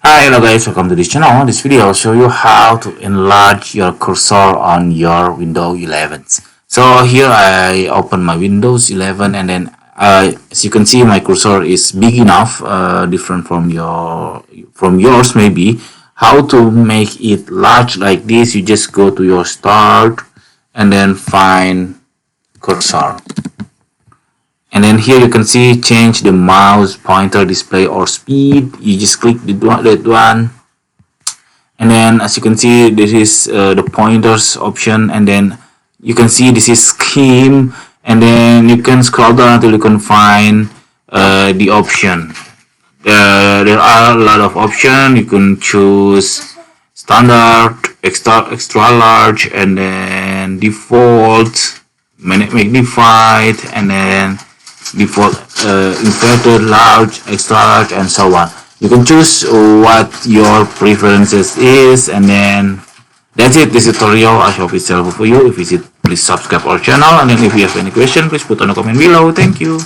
Hi, hello guys, welcome to this channel. This video I'll show you how to enlarge your cursor on your Windows 11. So here I open my Windows 11 and then as you can see my cursor is big enough, different from yours maybe. How to make it large like this? You just go to your start and then find cursor. And then here you can see change the mouse pointer display or speed. You just click that one, and then as you can see this is the pointers option, and then you can see this is scheme, and then you can scroll down until you can find the option. There are a lot of options. You can choose standard, extra large, and then default, magnified, and then default, inverted, large, extra large, and so on. You can choose what your preferences is, and then that's it. This tutorial, I hope it's helpful for you. If it's it, please subscribe our channel, and then if you have any question, please put on a comment below. Thank you.